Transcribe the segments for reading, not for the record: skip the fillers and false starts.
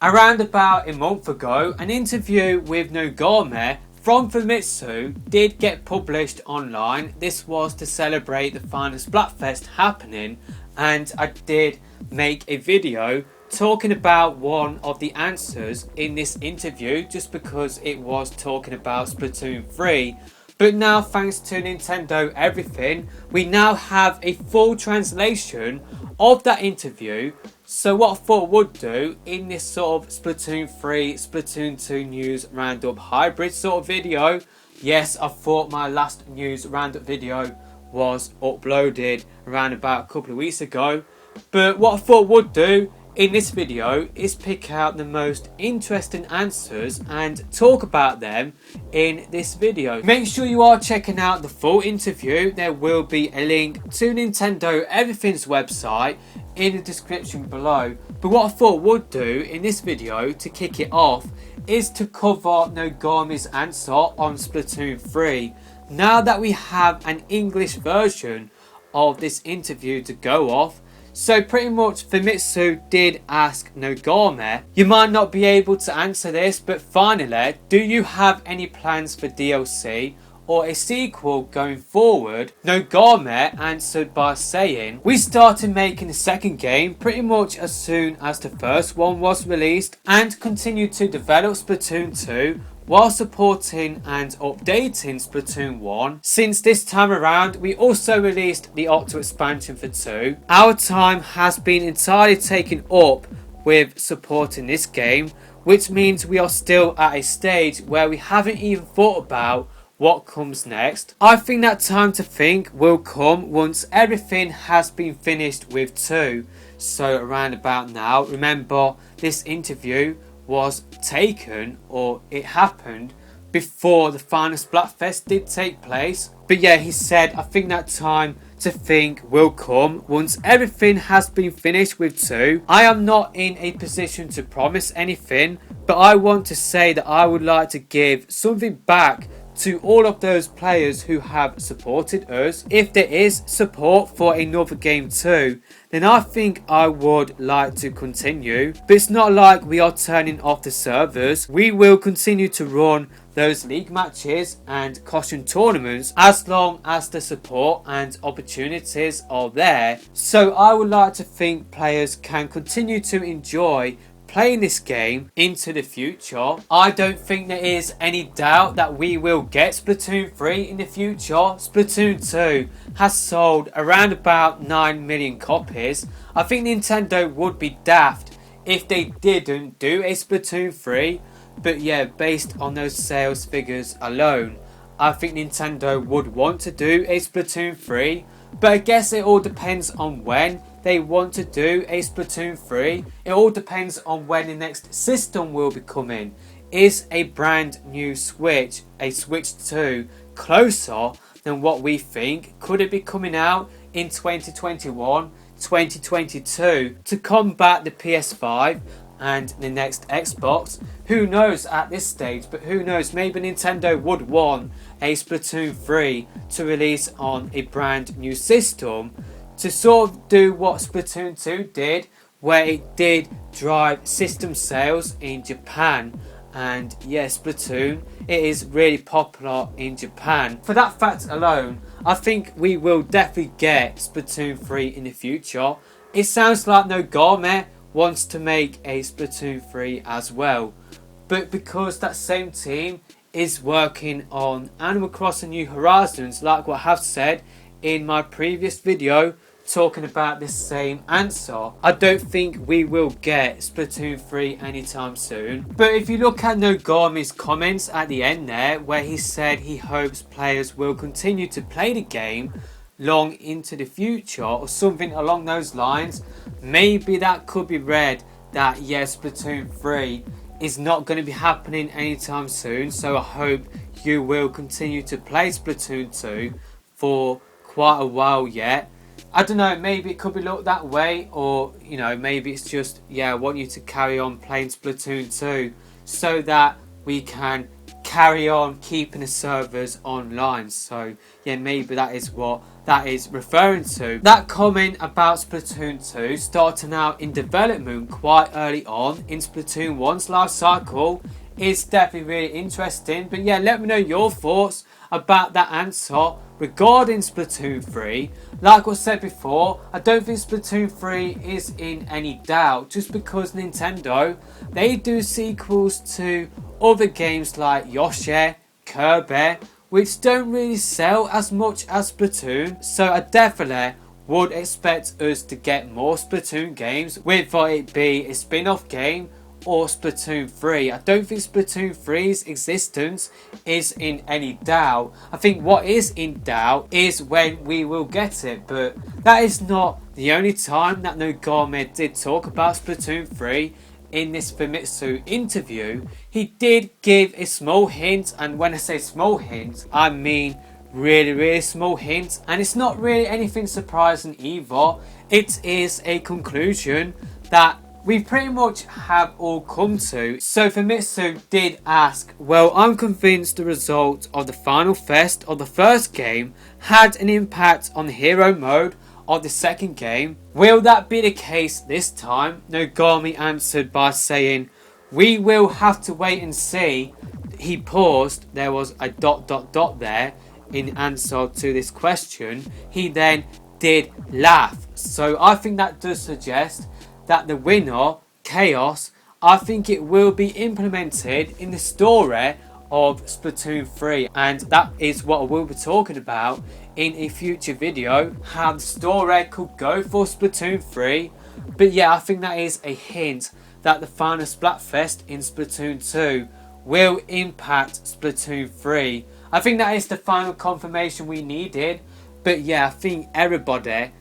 Around about a month ago, an interview with Nogami from Famitsu did get published online. This was to celebrate the final Splatfest happening, and I did make a video talking about one of the answers in this interview just because it was talking about Splatoon 3. But now, thanks to Nintendo Everything, we now have a full translation of that interview. So what I thought I would do in this sort of Splatoon 3, Splatoon 2 news roundup hybrid sort of video. Yes, I thought my last news roundup video was uploaded around about a couple of weeks ago. But what I thought I would do in this video is pick out the most interesting answers and talk about them in this video. Make sure you are checking out the full interview. There will be a link to Nintendo Everything's website in the description below. But what I thought I would do in this video to kick it off is to cover Nogami's answer on Splatoon 3. Now that we have an English version of this interview to go off, so pretty much Famitsu did ask Nogami, you might not be able to answer this, but finally, do you have any plans for DLC or a sequel going forward? Nogami answered by saying, we started making the second game pretty much as soon as the first one was released and continued to develop Splatoon 2 while supporting and updating Splatoon 1. Since this time around, we also released the Octo expansion for 2. Our time has been entirely taken up with supporting this game, which means we are still at a stage where we haven't even thought about what comes next. I think that time to think will come once everything has been finished with 2. So around about now, remember this interview was taken, or it happened before the final Splatfest did take place. But yeah, he said, I think that time to think will come once everything has been finished with 2. I am not in a position to promise anything, but I want to say that I would like to give something back to all of those players who have supported us. If there is support for another game too, then I think I would like to continue. But it's not like we are turning off the servers. We will continue to run those league matches and costume tournaments as long as the support and opportunities are there. So I would like to think players can continue to enjoy playing this game into the future. I don't think there is any doubt that we will get Splatoon 3 in the future. Splatoon 2 has sold around about 9 million copies. I think Nintendo would be daft if they didn't do a Splatoon 3. But yeah, based on those sales figures alone, I think Nintendo would want to do a Splatoon 3. But I guess it all depends on when they want to do a Splatoon 3. It all depends on when the next system will be coming. Is a brand new Switch, a Switch 2, closer than what we think? Could it be coming out in 2021, 2022 to combat the PS5 and the next Xbox? Who knows at this stage, but who knows, maybe Nintendo would want a Splatoon 3 to release on a brand new system to sort of do what Splatoon 2 did, where it did drive system sales in Japan. And yes, Splatoon, it is really popular in Japan. For that fact alone, I think we will definitely get Splatoon 3 in the future. It sounds like Nogami wants to make a Splatoon 3 as well. But because that same team is working on Animal Crossing New Horizons, like what I have said in my previous video talking about this same answer, I don't think we will get Splatoon 3 anytime soon. But if you look at Nogami's comments at the end there, where he said he hopes players will continue to play the game long into the future or something along those lines, maybe that could be read that yes, Splatoon 3 is not going to be happening anytime soon. So I hope you will continue to play Splatoon 2 for quite a while yet. I don't know, maybe it could be looked that way, or you know, maybe it's just, yeah, I want you to carry on playing Splatoon 2 so that we can carry on keeping the servers online. So yeah, maybe that is what that is referring to. That comment about Splatoon 2 starting out in development quite early on in Splatoon 1's life cycle is definitely really interesting. But yeah, let me know your thoughts about that answer regarding Splatoon 3. Like I said before, I don't think Splatoon 3 is in any doubt, just because Nintendo, they do sequels to other games like Yoshi, Kirby, which don't really sell as much as Splatoon. So I definitely would expect us to get more Splatoon games, whether it be a spin-off game or Splatoon 3. I don't think Splatoon 3's existence is in any doubt. I think what is in doubt is when we will get it, but that is not the only time that Nogami did talk about Splatoon 3. In this Famitsu interview, he did give a small hint, and when I say small hint, I mean really small hint, and it's not really anything surprising either. It is a conclusion that we pretty much have all come to. So Famitsu did ask, well, I'm convinced the result of the Finalfest of the first game had an impact on the hero mode of the second game. Will that be the case this time? Nogami answered by saying, we will have to wait and see. He paused, there was a ... there in answer to this question. He then did laugh. So I think that does suggest that the winner, Chaos, I think it will be implemented in the story of Splatoon 3, and that is what I will be talking about in a future video, how the story could go for Splatoon 3. But yeah, I think that is a hint that the final Splatfest in Splatoon 2 will impact Splatoon 3. I think that is the final confirmation we needed. But yeah, I think everybody,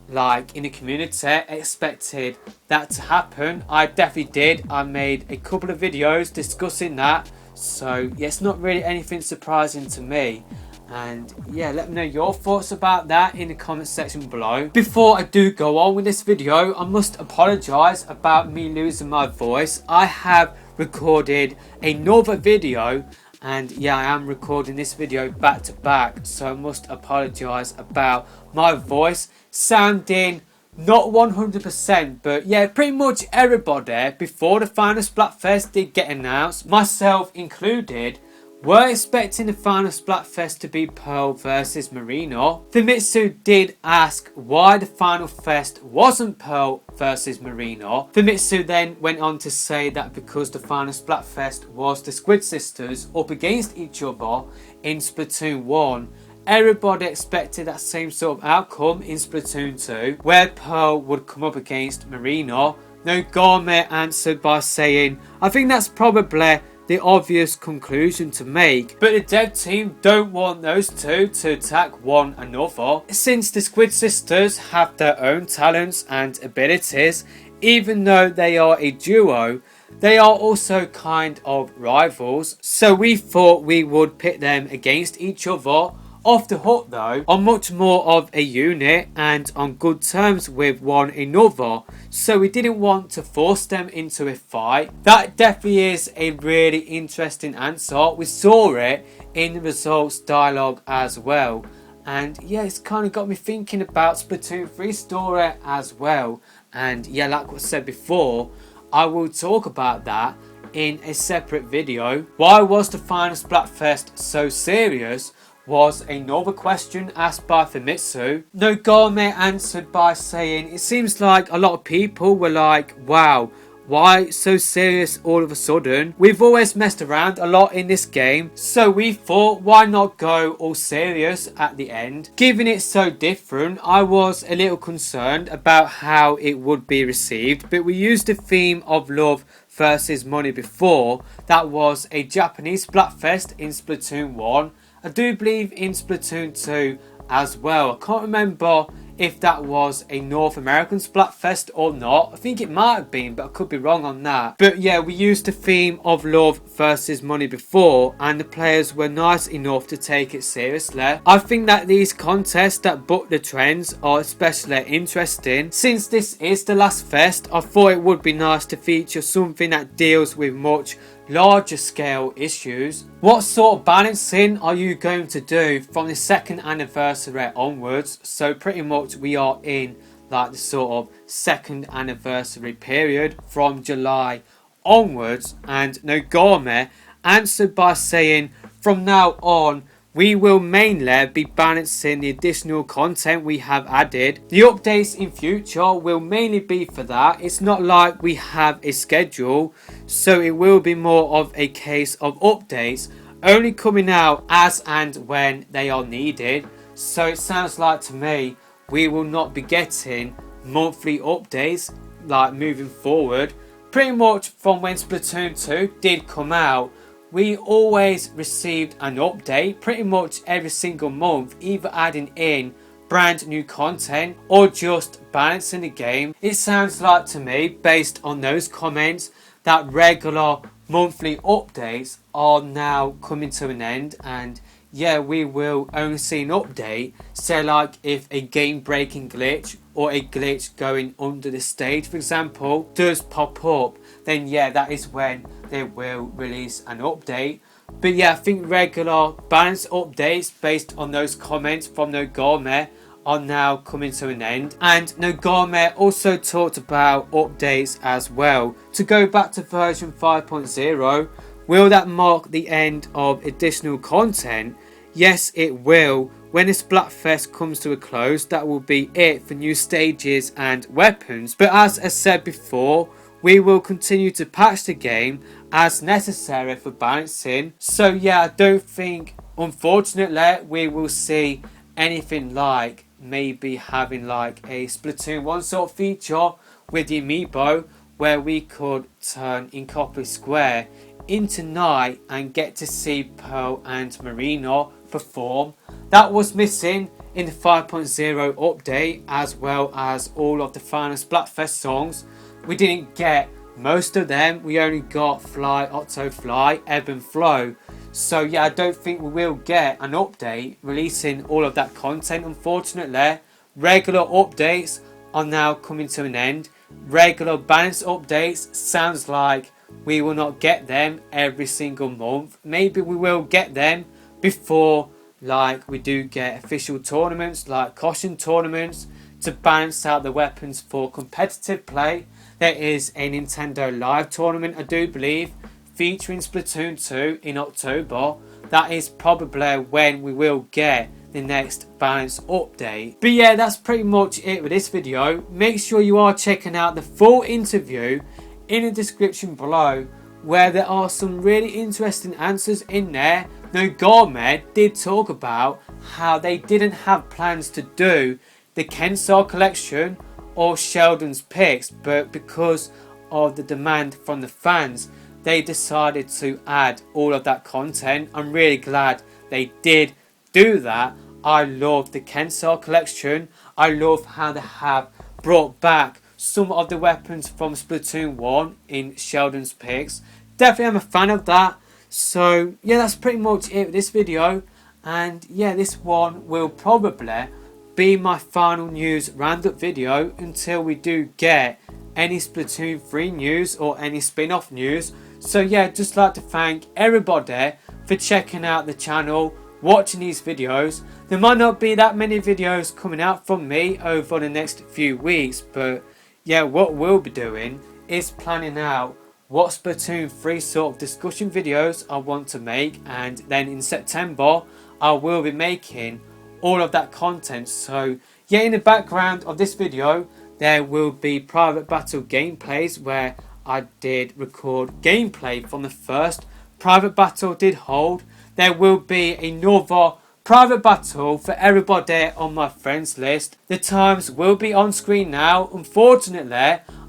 like in the community, expected that to happen. I definitely did. I made a couple of videos discussing that. So yeah, it's not really anything surprising to me. And yeah, let me know your thoughts about that in the comment section below. Before I do go on with this video, I must apologise about me losing my voice. I have recorded another video, and yeah, I am recording this video back to back, so I must apologise about my voice sounding not 100%, but yeah, pretty much everybody before the final Splatfest did get announced, myself included, were expecting the final Splatfest to be Pearl versus Marina. Famitsu did ask why the final fest wasn't Pearl versus Marina. Famitsu then went on to say that because the final Splatfest was the Squid Sisters up against each other in Splatoon 1, everybody expected that same sort of outcome in Splatoon 2, where Pearl would come up against Marina. Nogami answered by saying, I think that's probably the obvious conclusion to make, but the dev team don't want those two to attack one another. Since the Squid Sisters have their own talents and abilities, even though they are a duo, they are also kind of rivals, so we thought we would pit them against each other. Off the hook though, are much more of a unit and on good terms with one another, so we didn't want to force them into a fight. That definitely is a really interesting answer. We saw it in the results dialogue as well, and yeah, it's kind of got me thinking about Splatoon 3 story as well. And yeah, like I said before, I will talk about that in a separate video. Why was the final Splatfest so serious was another question asked by Famitsu. Nogami answered by saying, it seems like a lot of people were like, wow, why so serious all of a sudden? We've always messed around a lot in this game, so we thought, why not go all serious at the end? Given it's so different, I was a little concerned about how it would be received, but we used the theme of love versus money before. That was a Japanese Splatfest in Splatoon 1. I do believe in Splatoon 2 as well. I can't remember if that was a North American Splatfest or not. I think it might have been, but I could be wrong on that. But yeah, we used the theme of love versus money before, and the players were nice enough to take it seriously. I think that these contests that buck the trends are especially interesting. Since this is the last fest, I thought it would be nice to feature something that deals with much larger scale issues. What sort of balancing are you going to do from the second anniversary onwards? So pretty much we are in like the sort of second anniversary period from July onwards, and Nogami answered by saying from now on we will mainly be balancing the additional content we have added. The updates in future will mainly be for that. It's not like we have a schedule, so it will be more of a case of updates only coming out as and when they are needed. So it sounds like to me we will not be getting monthly updates like moving forward. Pretty much from when Splatoon 2 did come out, we always received an update pretty much every single month, either adding in brand new content or just balancing the game. It sounds like to me, based on those comments, that regular monthly updates are now coming to an end, and yeah, we will only see an update, say like if a game breaking glitch or a glitch going under the stage for example does pop up, then yeah, that is when they will release an update. But yeah, I think regular balanced updates based on those comments from Nogami are now coming to an end. And Nogami also talked about updates as well. To go back to version 5.0, will that mark the end of additional content? Yes, it will. When the Splatfest comes to a close, that will be it for new stages and weapons. But as I said before, we will continue to patch the game as necessary for balancing. So yeah, I don't think, unfortunately, we will see anything like maybe having like a Splatoon 1 sort of feature with the amiibo where we could turn Incomplete Square into night and get to see Pearl and Marina perform. That was missing in the 5.0 update, as well as all of the final Splatfest songs. We didn't get most of them. We only got Fly, Octo Fly, Ebb and Flow. So yeah, I don't think we will get an update releasing all of that content, unfortunately. Regular updates are now coming to an end. Regular balance updates sounds like we will not get them every single month. Maybe we will get them before like we do get official tournaments like costume tournaments to balance out the weapons for competitive play. There is a Nintendo Live tournament, I do believe, featuring Splatoon 2 in October. That is probably when we will get the next balance update. But yeah, that's pretty much it with this video. Make sure you are checking out the full interview in the description below, where there are some really interesting answers in there. Nogami did talk about how they didn't have plans to do the Kensar collection or Sheldon's picks, but because of the demand from the fans, they decided to add all of that content. I'm really glad they did do that. I love the Kensar collection. I love how they have brought back some of the weapons from Splatoon 1 in Sheldon's picks. Definitely am a fan of that. So yeah, that's pretty much it with this video. And yeah, this one will probably be my final news roundup video until we do get any Splatoon 3 news or any spin-off news. So yeah, just like to thank everybody for checking out the channel, watching these videos. There might not be that many videos coming out from me over the next few weeks, but yeah, what we'll be doing is planning out what Splatoon 3 sort of discussion videos I want to make, and then in September I will be making all of that content. So yeah, in the background of this video there will be private battle gameplays where I did record gameplay from the first private battle did hold. There will be another private battle for everybody on my friends list. The times will be on screen now. Unfortunately,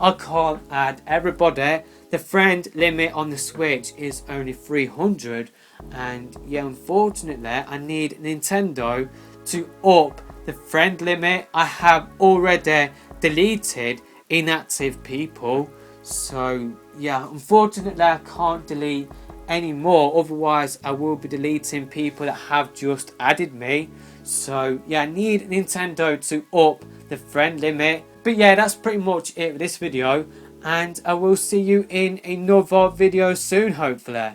I can't add everybody. The friend limit on the Switch is only 300, and yeah, unfortunately I need Nintendo to up the friend limit. I have already deleted inactive people, so yeah, unfortunately I can't delete anymore, otherwise I will be deleting people that have just added me. So yeah, I need Nintendo to up the friend limit. But yeah, that's pretty much it for this video, and I will see you in another video soon, hopefully.